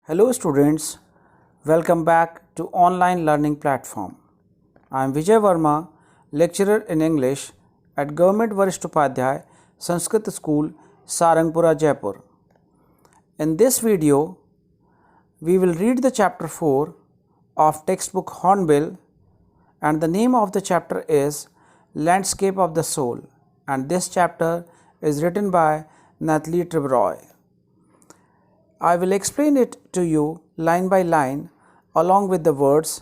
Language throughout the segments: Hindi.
Hello students, welcome back to online learning platform. I am Vijay Verma, lecturer in English at Government Varisht Upadhyay Sanskrit School, Sarangpura, Jaipur. In this video, we will read the chapter 4 of textbook Hornbill, and the name of the chapter is Landscape of the Soul, and this chapter is written by Nathalie Treberoy. I will explain it to you line by line along with the words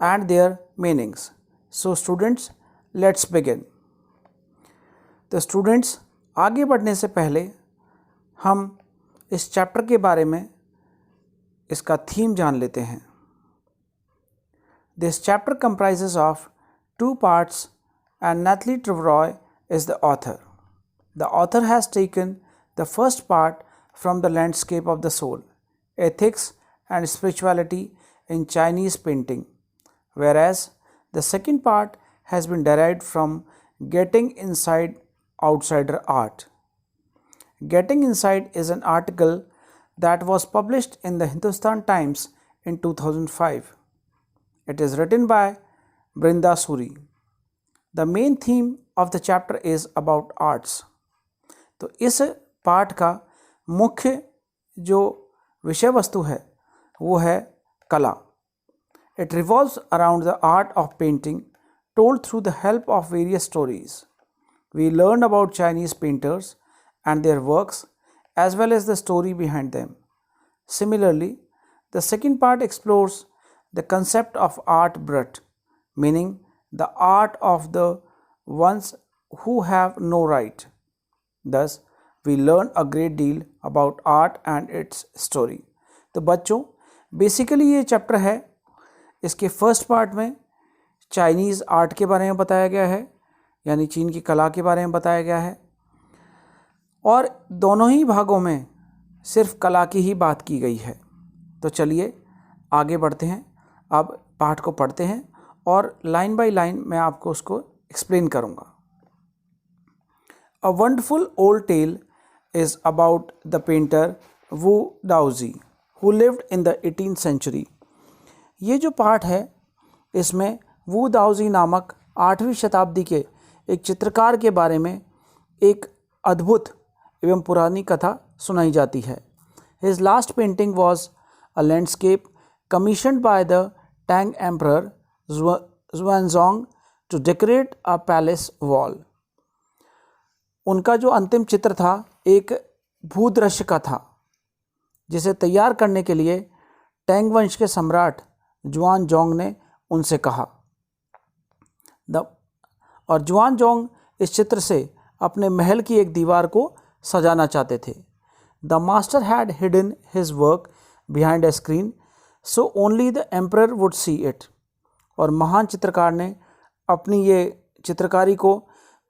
and their meanings. So students, let's begin. तो स्टूडेंट्स, आगे बढ़ने से पहले हम इस चैप्टर के बारे में इसका थीम जान लेते हैं. This chapter comprises of 2 parts and Nathalie Treberoy is the author. The author has taken the first part from the landscape of the soul, ethics and spirituality in Chinese painting, whereas the second part has been derived from Getting Inside Outsider Art. Getting Inside is an article that was published in the Hindustan Times in 2005. It is written by Brinda Suri. The main theme of the chapter is about arts. तो इस पाठ का मुख्य जो विषय वस्तु है वो है कला. It revolves around the art of painting told through the help of various stories. We learn about Chinese painters and their works as well as the story behind them. Similarly, the second part explores the concept of art brut, meaning the art of the ones who have no right. Thus, we learn a great deal about art and its story. तो बच्चों, बेसिकली ये चैप्टर है, इसके फर्स्ट पार्ट में चाइनीज़ आर्ट के बारे में बताया गया है, यानी चीन की कला के बारे में बताया गया है, और दोनों ही भागों में सिर्फ कला की ही बात की गई है. तो चलिए आगे बढ़ते हैं. अब पाठ को पढ़ते हैं और लाइन बाय लाइन मैं आपको उसको एक्सप्लेन करूँगा. A wonderful old tale is about the painter Wu Daozi who lived in the 18th century. ये जो पाठ है इसमें वू दाओजी नामक 8वीं शताब्दी के एक चित्रकार के बारे में एक अद्भुत एवं पुरानी कथा सुनाई जाती है. His last painting was a landscape commissioned by the Tang Emperor Xuanzong to decorate a palace wall. उनका जो अंतिम चित्र था एक भूदृश्य का था, जिसे तैयार करने के लिए टैंग वंश के सम्राट जुआनजोंग ने उनसे कहा. और जुआनजोंग इस चित्र से अपने महल की एक दीवार को सजाना चाहते थे. The master had hidden his work behind a screen so only the emperor would see it. और महान चित्रकार ने अपनी ये चित्रकारी को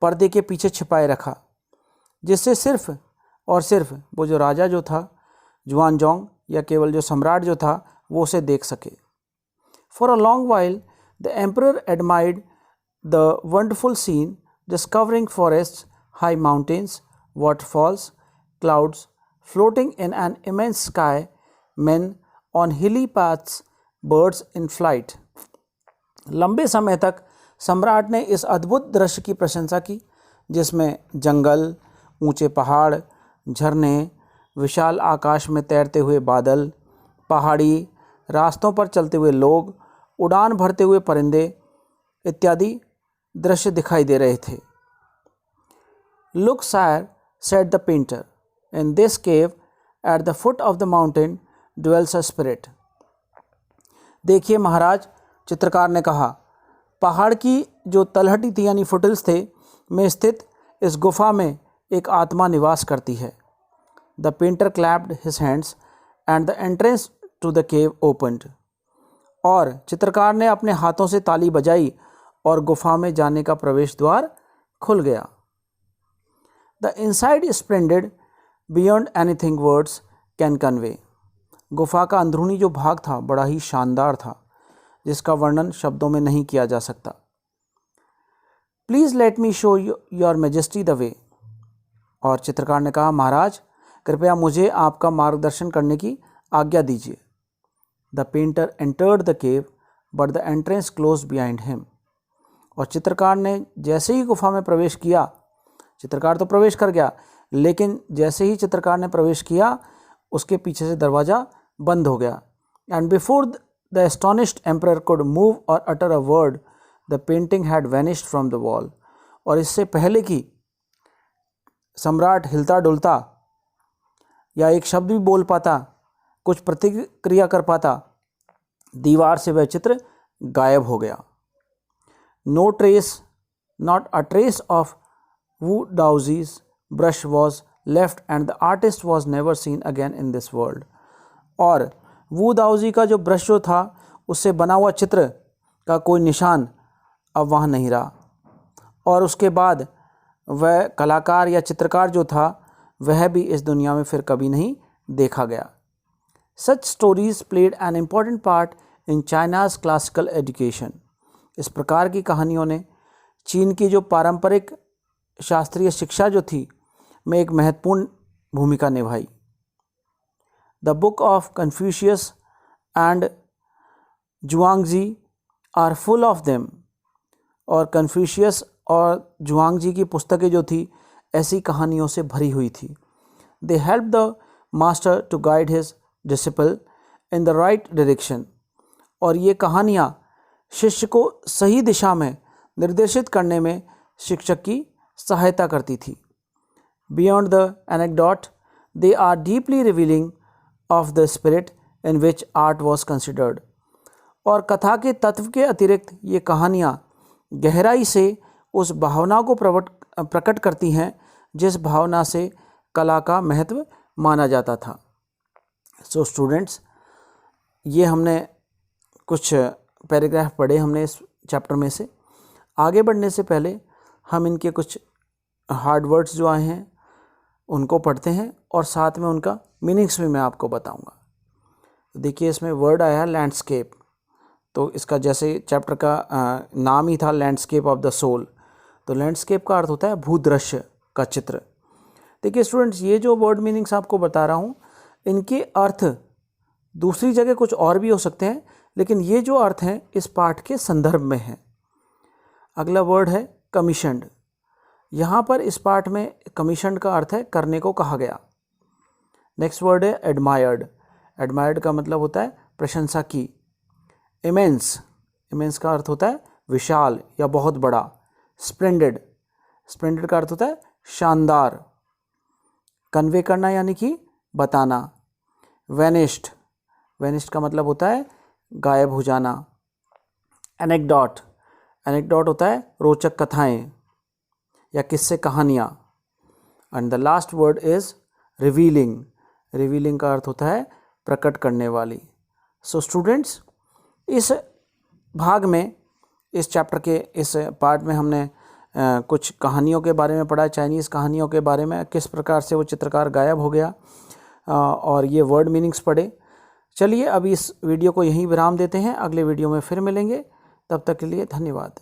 पर्दे के पीछे छिपाए रखा, जिससे सिर्फ और सिर्फ वो जो राजा जो था जुआनजोंग या केवल जो सम्राट जो था वो उसे देख सके. For a long while the emperor admired the wonderful scene discovering forests, high mountains, waterfalls, clouds floating in an immense sky, men on hilly paths, birds in flight. लंबे समय तक सम्राट ने इस अद्भुत दृश्य की प्रशंसा की, जिसमें जंगल, ऊंचे पहाड़, झरने, विशाल आकाश में तैरते हुए बादल, पहाड़ी रास्तों पर चलते हुए लोग, उड़ान भरते हुए परिंदे इत्यादि दृश्य दिखाई दे रहे थे. Look, sire, said the painter, in this cave at the foot of the mountain dwells a spirit. देखिए महाराज, चित्रकार ने कहा, पहाड़ की जो तलहटी थी यानी फुटहिल्स थे में स्थित इस गुफा में एक आत्मा निवास करती है. The painter clapped his hands and the entrance to the cave opened. और चित्रकार ने अपने हाथों से ताली बजाई और गुफा में जाने का प्रवेश द्वार खुल गया. The inside is splendid beyond anything words can convey. गुफा का अंदरूनी जो भाग था बड़ा ही शानदार था, जिसका वर्णन शब्दों में नहीं किया जा सकता. Please let me show your majesty the way. और चित्रकार ने कहा, महाराज कृपया मुझे आपका मार्गदर्शन करने की आज्ञा दीजिए। The painter entered the cave but the entrance close behind him. और चित्रकार ने जैसे ही गुफा में प्रवेश किया, चित्रकार तो प्रवेश कर गया, लेकिन जैसे ही चित्रकार ने प्रवेश किया उसके पीछे से दरवाज़ा बंद हो गया। And before the astonished emperor could move or utter a word the painting had vanished from the wall. और इससे पहले कि सम्राट हिलता डुलता या एक शब्द भी बोल पाता, कुछ प्रतिक्रिया कर पाता, दीवार से वह चित्र गायब हो गया। No trace, not a trace of Wu Daozi's brush was left and the artist was never seen again in this world. और वू दाऊजी का जो ब्रश जो था, उससे बना हुआ चित्र का कोई निशान अब वहाँ नहीं रहा। और उसके बाद वह कलाकार या चित्रकार जो था वह भी इस दुनिया में फिर कभी नहीं देखा गया। Such stories played an important part in China's classical education. इस प्रकार की कहानियों ने चीन की जो पारंपरिक शास्त्रीय शिक्षा जो थी में एक महत्वपूर्ण भूमिका निभाई। The book of Confucius and Zhuangzi are full of them. और कन्फ्यूशियस और जुआंगजी की पुस्तकें जो थी ऐसी कहानियों से भरी हुई थी। They help the master to guide his disciple in the right direction. और ये कहानियाँ शिष्य को सही दिशा में निर्देशित करने में शिक्षक की सहायता करती थी। Beyond the anecdote they are deeply revealing of the spirit in which art was considered. और कथा के तत्व के अतिरिक्त ये कहानियाँ गहराई से उस भावना को प्रकट करती हैं जिस भावना से कला का महत्व माना जाता था। सो स्टूडेंट्स, ये हमने कुछ पैराग्राफ पढ़े हमने इस चैप्टर में से। आगे बढ़ने से पहले हम इनके कुछ हार्ड वर्ड्स जो आए हैं उनको पढ़ते हैं और साथ में उनका मीनिंग्स भी मैं आपको बताऊंगा। देखिए, इसमें वर्ड आया लैंडस्केप। तो इसका जैसे चैप्टर का नाम ही था लैंडस्केप ऑफ द सोल, तो लैंडस्केप का अर्थ होता है भूदृश्य का चित्र। देखिए स्टूडेंट्स, ये जो वर्ड मीनिंग्स आपको बता रहा हूँ इनके अर्थ दूसरी जगह कुछ और भी हो सकते हैं, लेकिन ये जो अर्थ हैं इस पाठ के संदर्भ में हैं। अगला वर्ड है कमीशन्ड। यहाँ पर इस पाठ में कमीशन्ड का अर्थ है करने को कहा गया। नेक्स्ट वर्ड है एडमायर्ड। एडमायर्ड का मतलब होता है प्रशंसा की। इमेंस, इमेंस का अर्थ होता है विशाल या बहुत बड़ा। स्प्लेंडेड, स्प्लेंडेड का अर्थ होता है शानदार। कन्वे करना यानी कि बताना। वैनिश्ड, वैनिश्ड का मतलब होता है गायब हो जाना। एनेक्डोट, एनेक्डोट होता है रोचक कथाएं या किस्से कहानियाँ। And the last word is revealing. Revealing का अर्थ होता है प्रकट करने वाली। सो स्टूडेंट्स, इस भाग में, इस चैप्टर के इस पार्ट में हमने कुछ कहानियों के बारे में पढ़ा, चाइनीज़ कहानियों के बारे में, किस प्रकार से वो चित्रकार गायब हो गया, और ये वर्ड मीनिंग्स पढ़े। चलिए अभी इस वीडियो को यहीं विराम देते हैं, अगले वीडियो में फिर मिलेंगे। तब तक के लिए धन्यवाद।